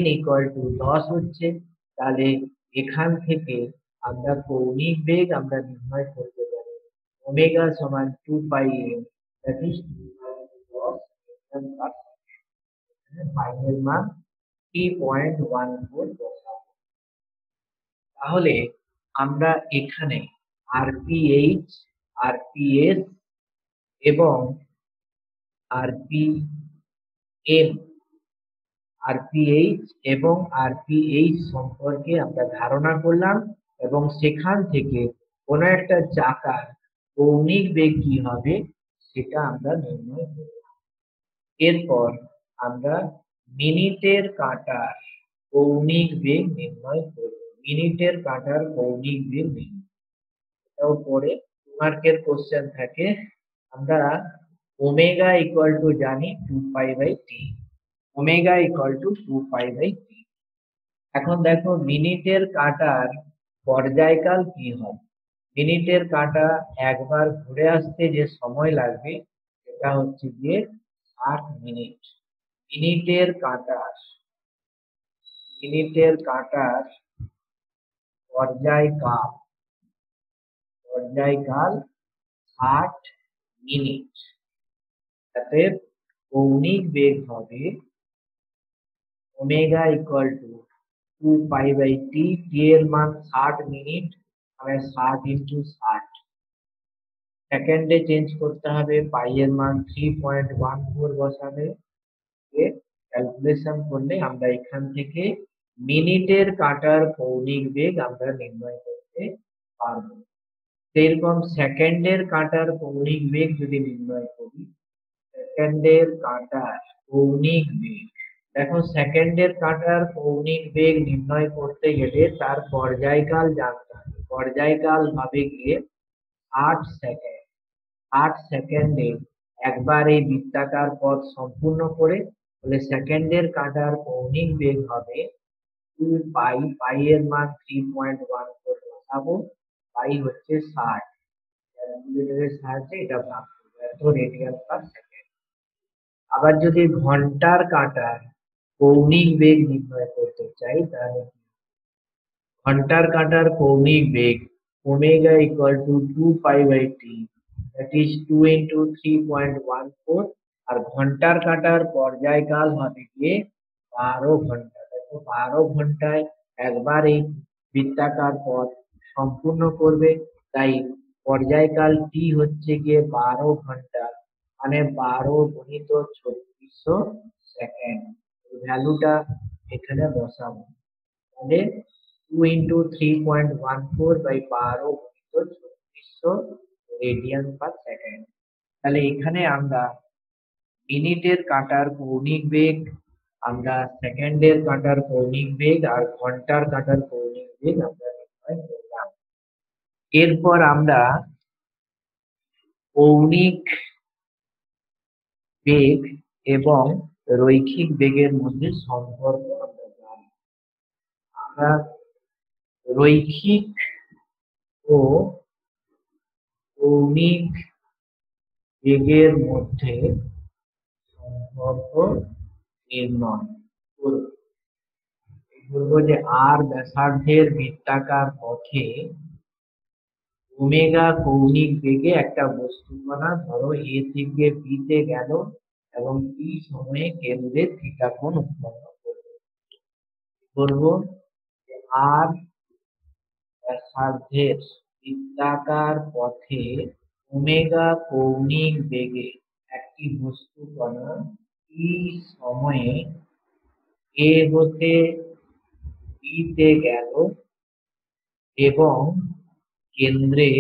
n ইকুয়াল টু 10 হচ্ছে, তাহলে এখান থেকে আমরা কৌণিক বেগ আমরা নির্ণয় করতে পারি ওমেগা সমান 2 pi n, that is 10 metre per second. Pi এর মান 3.14 বসাবো। তাহলে আমরা এখানে আরপিএইচ, আরপিএস এবং আরপিএম, আরপিএইচ এবং আরপিএইচ সম্পর্কে আমরা ধারণা করলাম এবং সেখান থেকে কোনো একটা চাকার কৌণিক বেগ কি হবে সেটা আমরা নির্ণয় করলাম। এরপর আমরা মিনিটের কাঁটার কৌণিক বেগ নির্ণয় করব। মিনিটের কাঁটার কৌণিক বেগ নির্ণয়, এটাও পরে মার্কের কোশ্চেন থাকে। আমরা ওমেগা ইকুয়াল টু জানি 2 পাই/টি, ওমেগা ইকুয়াল টু 2 পাই/টি। এখন দেখো মিনিটের কাঁটার পর্যায়কাল কি হয়। মিনিটের কাঁটা একবার ঘুরে আসতে যে সময় লাগবে সেটা হচ্ছে গিয়ে 60 মিনিট। মিনিটের কাঁটার পর্যায়কাল 60 মিনিট। অতএব কৌণিক বেগ হবে ওমেগা ইকুয়াল টু 2 পাই/টি, টি এর মান 60 মিনিট, মানে 60 ইন্টু 60, সেকেন্ডে চেঞ্জ করতে হবে, পাই এর মান 3.14 বসাবে, ক্যালকুলেশন করলে আমরা এখান থেকে মিনিটের কাঁটার কৌণিক বেগ আমরা নির্ণয় করতে পারবো। সেরকম সেকেন্ডের কাঁটার কৌণিক বেগ যদি নির্ণয় করি, সেকেন্ডের কাঁটার কৌণিক বেগ, দেখো সেকেন্ডের কাঁটার কৌণিক বেগ নির্ণয় করতে গেলে তার পর্যায়কাল জানতে হবে। পর্যায়কাল হবে গিয়ে 8 সেকেন্ড। 8 সেকেন্ডে একবার এই বৃত্তাকার পথ সম্পূর্ণ করে, তাহলে সেকেন্ডের কাঁটার কৌণিক বেগ হবে 2 পাই, পাই এর মান 3.14 বসাবো, পাই হচ্ছে 60, ক্যালকুলেটরের সাহায্যে এটা ভাগ করবো, এত রেডিয়ান পার সেকেন্ড। আবার যদি ঘন্টার কাঁটার কৌণিক বেগ নির্ণয় করতে চাই, তাহলে ঘন্টার কাঁটার কৌণিক বেগ omega equal to 2 pi t, that is 2 into 3.14, আর ঘন্টার কাঁটার পর্যায়কাল হবে গিয়ে 12 ঘন্টা। দেখো 12 ঘন্টায় একবার এই বৃত্তাকার পথ সম্পূর্ণ করবে, তাই পর্যায়কাল টি হচ্ছে গিয়ে 12 ঘন্টা, মানে 12 গুণিত 3600 সেকেন্ড। ভ্যালুটা এখানে বসাবো, তাহলে 2 ইন্টু 3.14/12 গুণিত 3600 রেডিয়ান পার সেকেন্ড। তাহলে এখানে আমরা মিনিটের কাঁটার কৌণিক বেগ, আমরা সেকেন্ডের কাঁটার কৌণিক বেগ আর ঘন্টার কাঁটার কৌণিক বেগ আমরা নির্ণয় করলাম। এরপর আমরা কৌণিক বেগ এবং রৈখিক বেগের মধ্যে সম্পর্ক আমরা জানি। আমরা রৈখিক ও কৌণিক বেগের মধ্যে সম্পর্ক নির্ণয় করব। বলবো যে আর ব্যাসার্ধের বৃত্তাকার পথে ওমেগা কৌণিক বেগে একটা বস্তুকণা ধরো এ থেকে বি তে গেল এবং টি সময়ে কেন্দ্রে থিটা কোণ উৎপন্ন করবে। বলবো যে আর ব্যাসার্ধের বৃত্তাকার পথে ওমেগা কৌণিক বেগে একটি বস্তুকণা টি সময়ে এ হতে বি তে গেল এবং কেন্দ্রে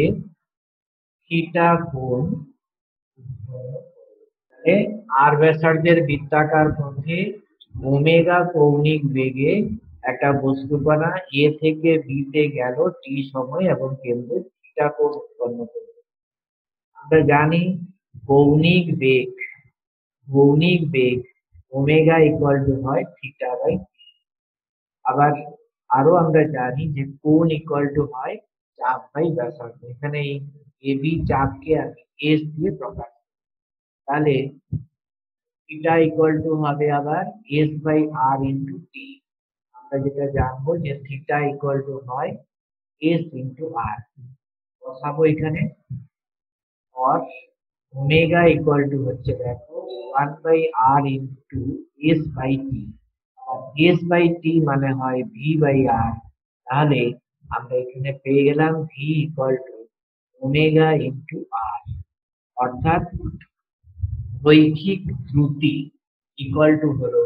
থিটা কোণ উৎপন্ন করবে। আর ব্যাসার্ধের বৃত্তাকার পথে ওমেগা কৌণিক বেগে একটা বস্তুকণা এ থেকে বি তে গেল টি সময় এবং কেন্দ্রে থিটা কোণ উৎপন্ন করবে। আমরা জানি কৌণিক বেগ ওমেগা ইকুয়াল টু হয় থিটা বাই টি। আবার আরো আমরা জানি যে কোণ ইকুয়াল টু হয় চাপ বাই ব্যাসার্ধ। এখানে এই এবি চাপকে আমি এস দিয়ে প্রকাশ করি। তাহলে থিটা ইকুয়াল টু হবে আবার s by r into t. আমরা যেটা জানবো যে থিটা ইকুয়াল টু হয় এস ইন্টু আর। বসাবো এখানে cos ওমেগা ইকুয়াল টু হচ্ছে দেখো 1 by r into s by t. S by t মানে হয় ভি বাই আর। তাহলে আমরা এখানে পেয়ে গেলাম v equal to omega into r. অর্থাৎ রৈখিক ত্রুটি ইকুয়াল টু হলো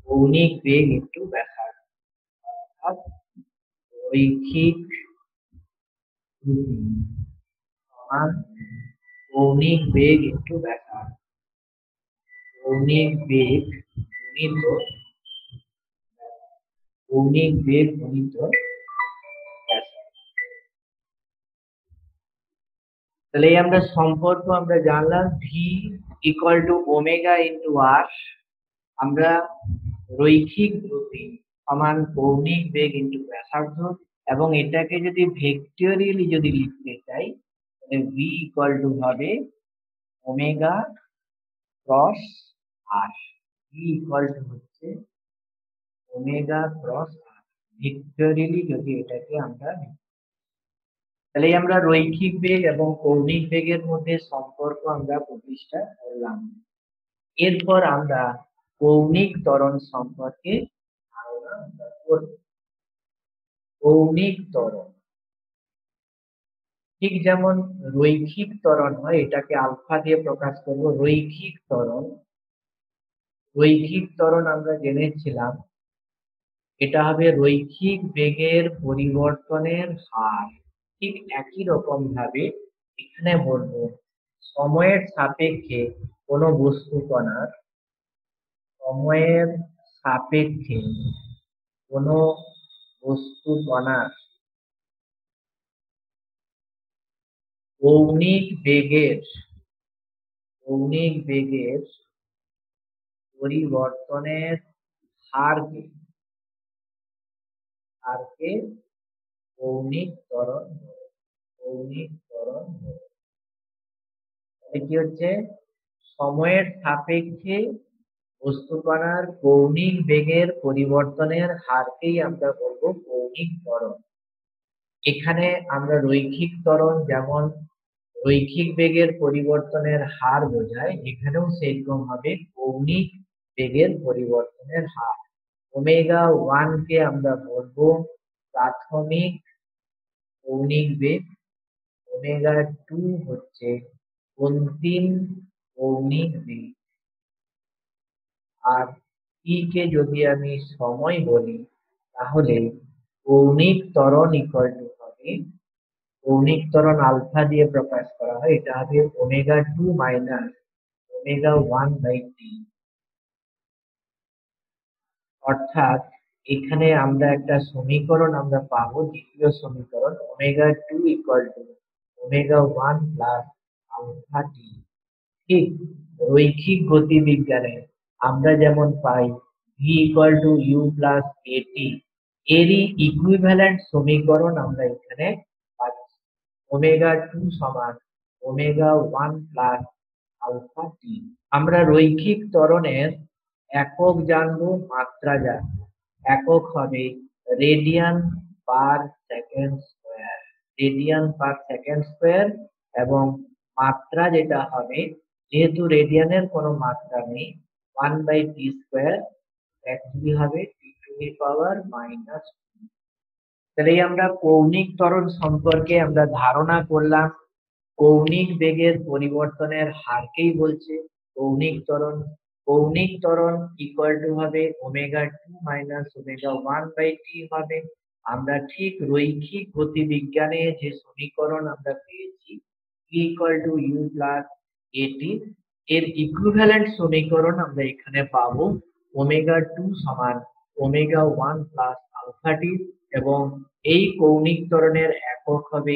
কৌণিক বেগ ইন্টু ব্যাসার্ধ। অর্থাৎ রৈখিক ত্রুটি সমান কৌণিক বেগ ইন্টু ব্যাসার্ধ। কৌণিক বেগ গুণিত ব্যাসার্ধ। তাহলে এই আমরা সম্পর্ক আমরা জানলাম v equal to omega into r. আমরা রৈখিক ত্রুটি সমান কৌণিক বেগ ইন্টু ব্যাসার্ধ, এবং এটাকে যদি ভেক্টরিয়ালি যদি লিখতে চাই তাহলে ভি ইকুয়াল টু হবে omega cross R. V equal to হচ্ছে ওমেগা ক্রস আর। ভেক্টরিয়ালি যদি এটাকে আমরা তাহলে আমরা রৈখিক বেগ এবং কৌণিক বেগের মধ্যে সম্পর্ক আমরা প্রতিষ্ঠা করলাম। এরপর আমরা কৌণিক ত্বরণ সম্পর্কে ধারণা করব। কৌণিক ত্বরণ ঠিক যেমন রৈখিক ত্বরণ হয়, এটাকে আলফা দিয়ে প্রকাশ করব। রৈখিক ত্বরণ আমরা জেনেছিলাম এটা হবে রৈখিক বেগের পরিবর্তনের হার। ঠিক একই রকম ভাবে এখানে বলবো সময়ের সাপেক্ষে কোনো বস্তুকণার কৌণিক বেগের পরিবর্তনের হারকে কৌণিক ত্বরণ বলে। কি হচ্ছে সময়ের সাপেক্ষে বস্তুকণার কৌণিক বেগের পরিবর্তনের হারকেই আমরা বলবো কৌণিক ত্বরণ। এখানে আমরা রৈখিক ত্বরণ যেমন রৈখিক বেগের পরিবর্তনের হার বোঝায়, এখানেও সেরকম হবে কৌণিক বেগের পরিবর্তনের হার। ওমেগা 1 কে আমরা বলবো প্রাথমিক কৌণিক বেগ, ওমেগা 2 হচ্ছে অন্তিম কৌণিক বেগ, আর টি কে যদি আমি সময় বলি তাহলে কৌণিক ত্বরণ ইকুয়াল টু হবে, কৌণিক ত্বরণ আলফা দিয়ে প্রকাশ করা হয়, এটা হবে omega 2 minus omega 1 by T. অর্থাৎ এখানে আমরা একটা সমীকরণ আমরা পাবো, দ্বিতীয় সমীকরণ omega 2 equal to omega 1 plus alpha T. ঠিক রৈখিক গতিবিজ্ঞানে আমরা যেমন পাই v equal to u plus at, এরই ইকুইভ্যালেন্ট সমীকরণ আমরা এখানে পাচ্ছি। ওমেগা টু সমান omega one plus alpha T. আমরা রৈখিক ত্বরণের একক জানবো, মাত্রা জানবো। একক হবে radian per second square, radian per second square, এবং মাত্রা যেটা হবে, যেহেতু রেডিয়ানের কোনো মাত্রা নেই, 1/t স্কোয়ার, অ্যাকচুয়ালি হবে t⁻⁻²। তাহলে আমরা কৌণিক ত্বরণ সম্পর্কে আমরা ধারণা করলাম। কৌণিক বেগের পরিবর্তনের হারকেই বলছে কৌণিক ত্বরণ। কৌণিক ত্বরণ ইকুয়াল টু হবে omega two minus omega one by t হবে। আমরা ঠিক রৈখিক গতিবিজ্ঞানে যে সমীকরণ আমরা পেয়েছি ইকুয়াল টু ইউ প্লাস এটি, এর ইকুইভ্যালেন্ট সমীকরণ আমরা এখানে পাবো ওমেগা টু সমান omega one plus alpha T, এবং এই কৌণিক ত্বরণের একক হবে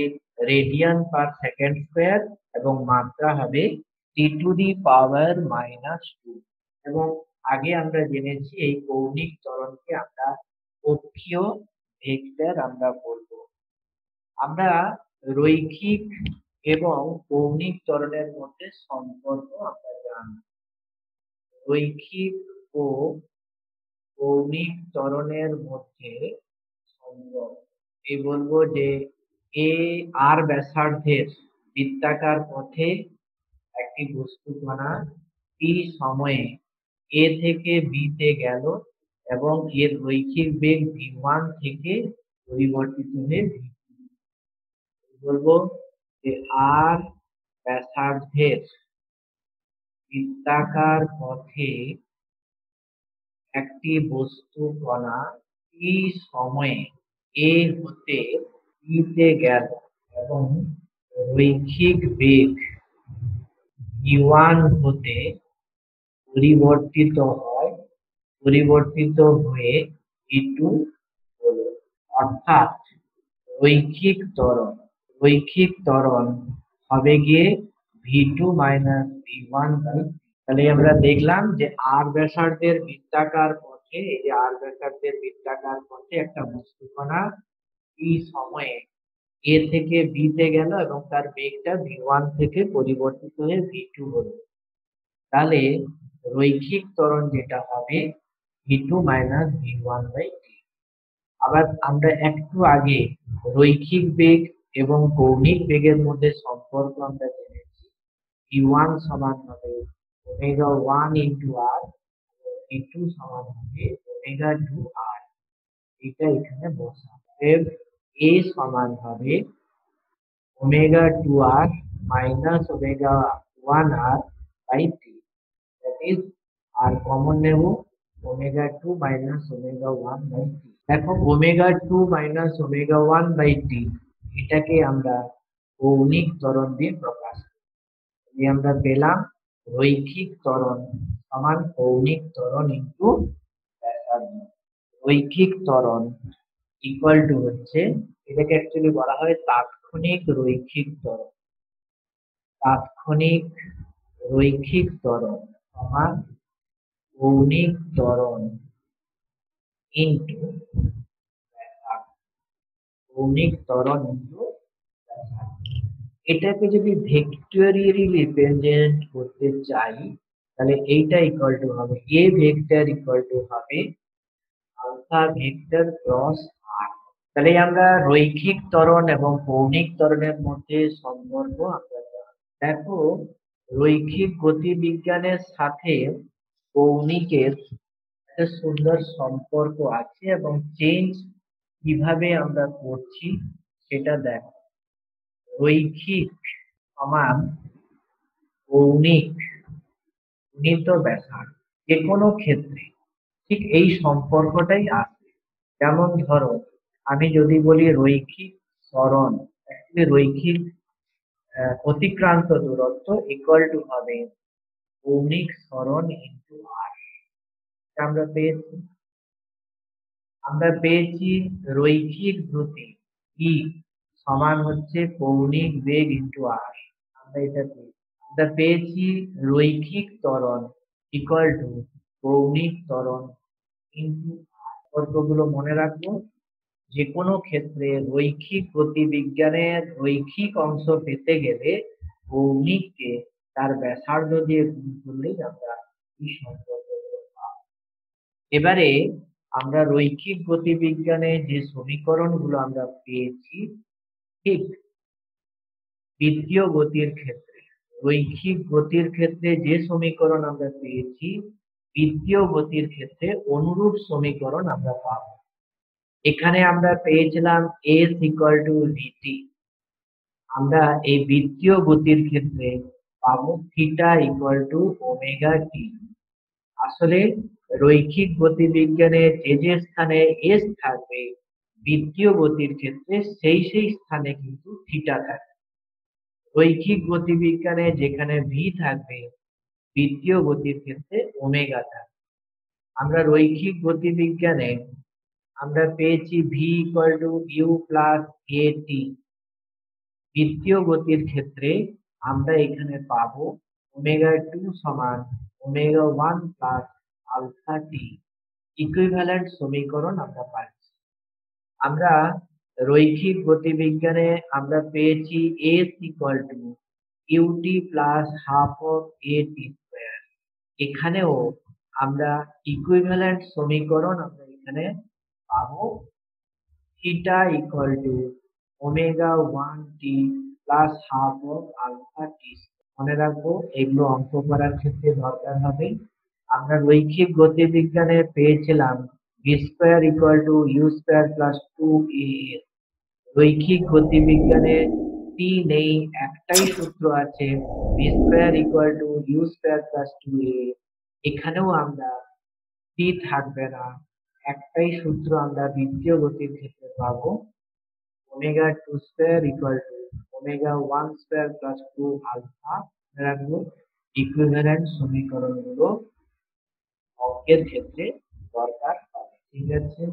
রেডিয়ান পার সেকেন্ড স্কোয়ার, এবং মাত্রা হবে t⁻⁻²। এবং আগে আমরা জেনেছি এই কৌণিক ত্বরণকে আমরা অক্ষীয় ভেক্টর আমরা বলবো। আমরা রৈখিক এবং কৌণিক ত্বরণের মধ্যে সম্পর্ক আমরা জানব। রৈখিক ও কৌণিক ত্বরণের মধ্যে সম্পর্ক এই বলবো যে এ আর ব্যাসার্ধের বৃত্তাকার পথে একটি বস্তু কণা টি সময়ে এ থেকে বি তে গেল এবং এর রৈখিক বেগ v1 থেকে পরিবর্তিত হয়ে v2। বলবো যে আর ব্যাসার্ধের বৃত্তাকার পথে একটি বস্তু কণা টি সময়ে এ হতে বি তে গেল এবং রৈখিক বেগ v1 হতে পরিবর্তিত হয়ে v2 হলো। অর্থাৎ রৈখিক ত্বরণ হবে গিয়ে v2 মাইনাস v1 বাই। তাহলে আমরা দেখলাম যে আর ব্যাসার্ধের বৃত্তাকার পথে, এই যে আর ব্যাসার্ধের বৃত্তাকার পথে একটা বস্তু কণা টি সময়ে এ থেকে বি তে গেল এবং তার বেগটা v1 থেকে পরিবর্তিত হয়ে v2 হলো। তাহলে রৈখিক ত্বরণ যেটা হবে v2 minus v1 by T. আবার আমরা একটু আগে রৈখিক বেগ এবং কৌণিক বেগের মধ্যে সম্পর্ক আমরা জেনেছি। v1 সমান হবে ওমেগা 1 ইন্টু আর, v2 সমান হবে ওমেগা 2 আর। এটা এখানে বসাবো। এ সমান হবে omega 2 R minus omega 1 R by T. That is R common নেব, omega 2 minus omega 1 by T. দেখো omega 2 minus omega 1 by T, এটাকে আমরা কৌণিক ত্বরণ দিয়ে প্রকাশ করি। আমরা পেলাম রৈখিক ত্বরণ সমান কৌণিক ত্বরণ ইনটু ব্যাসার্ধ। রৈখিক ত্বরণ ইকুয়াল টু হচ্ছে, এটাকে অ্যাকচুয়ালি বলা হয় তাৎক্ষণিক রৈখিক ত্বরণ। তাৎক্ষণিক রৈখিক ত্বরণ সমান কৌণিক ত্বরণ ইনটু ব্যাসার্ধ। কৌণিক ত্বরণ ইনটু ব্যাসার্ধ। এটাকে যদি ভেক্টরিয়ালি রিপ্রেজেন্ট করতে চাই তাহলে এইটা ইকুয়াল টু হবে এ ভেক্টর ইকুয়াল টু হবে আলফা ভেক্টর ক্রস আর। তাহলে আমরা রৈখিক ত্বরণ এবং কৌণিক ত্বরণের মধ্যে সম্পর্ক আমরা জানি। দেখো রৈখিক গতিবিজ্ঞানের সাথে কৌণিকের একটা সুন্দর সম্পর্ক আছে এবং চেঞ্জ কিভাবে আমরা করছি সেটা দেখো। রৈখিক সমান কৌণিক গুণিত ব্যাসার্ধ। যে কোনো ক্ষেত্রে ঠিক এই সম্পর্কটাই আছে। যেমন ধরো আমি যদি বলি রৈখিক ত্বরণ, রৈখিক অতিক্রান্ত দূরত্ব ইকুয়াল টু হবে কৌণিক ত্বরণ ইনটু আর। আমরা পেয়েছি রৈখিক দ্রুতি ই সমান হচ্ছে কৌণিক বেগ ইনটু আর। আমরা পেয়েছি রৈখিক ত্বরণ ইকুয়াল টু কৌণিক ত্বরণ ইনটু সম্পর্কগুলো মনে রাখবো। যে কোনো ক্ষেত্রে রৈখিক গতিবিজ্ঞানের রৈখিক অংশ পেতে গেলে কৌণিককে তার ব্যাসার্ধ দিয়ে গুণ করলেই আমরা এই সম্পর্কগুলো পাবো। এবারে আমরা রৈখিক গতিবিজ্ঞানে যে সমীকরণগুলো আমরা পেয়েছি, ঠিক বৃত্তীয় গতির ক্ষেত্রে রৈখিক গতির ক্ষেত্রে যে সমীকরণ আমরা পেয়েছি, বৃত্তীয় গতির ক্ষেত্রে অনুরূপ সমীকরণ আমরা পাবো। এখানে আমরা পেয়েছিলাম s equal to vt, আমরা এই বৃত্তীয় গতির ক্ষেত্রে পাবো থিটা ইকুয়াল টু ওমেগা টি। আসলে রৈখিক গতিবিজ্ঞানে যে যে স্থানে s থাকবে, বৃত্তীয় গতির ক্ষেত্রে সেই সেই স্থানে কিন্তু থিটা থাকবে। রৈখিক গতিবিজ্ঞানে যেখানে v থাকবে, বৃত্তীয় গতির ক্ষেত্রে ওমেগা থাকবে। আমরা রৈখিক গতিবিজ্ঞানে আমরা পেয়েছি v equal to u plus a t. বৃত্তীয় গতির ক্ষেত্রে আমরা এখানে পাবো ওমেগা 2 সমান omega 1 plus alpha t. Equivalent সমীকরণ আমরা পাচ্ছি। আমরা রৈখিক গতিবিজ্ঞানে আমরা পেয়েছি s equal to u t plus half of a t square. এখানেও আমরা ইকুইভ্যালেন্ট সমীকরণ আমরা এখানে পাবো theta equal to omega 1 t plus half of alpha t. মনে রাখবো, এগুলো অঙ্ক করার ক্ষেত্রে দরকার হবে। আমরা রৈখিক গতিবিজ্ঞানে পেয়েছিলাম V square equal to u square plus 2a। রৈখিক গতিবিজ্ঞানে টি নেই, একটাই সূত্র আছে, V square equal to u square plus 2a। এখানেও আমরা টি থাকবে না, একটাই সূত্র আমরা বৃত্তীয় গতির ক্ষেত্রে পাবো, omega 2 square equal to omega 1 square plus 2 alpha. রাখবো ইকুইভ্যালেন্ট সমীকরণগুলো অঙ্কের ক্ষেত্রে দরকার হবে। ঠিক আছে।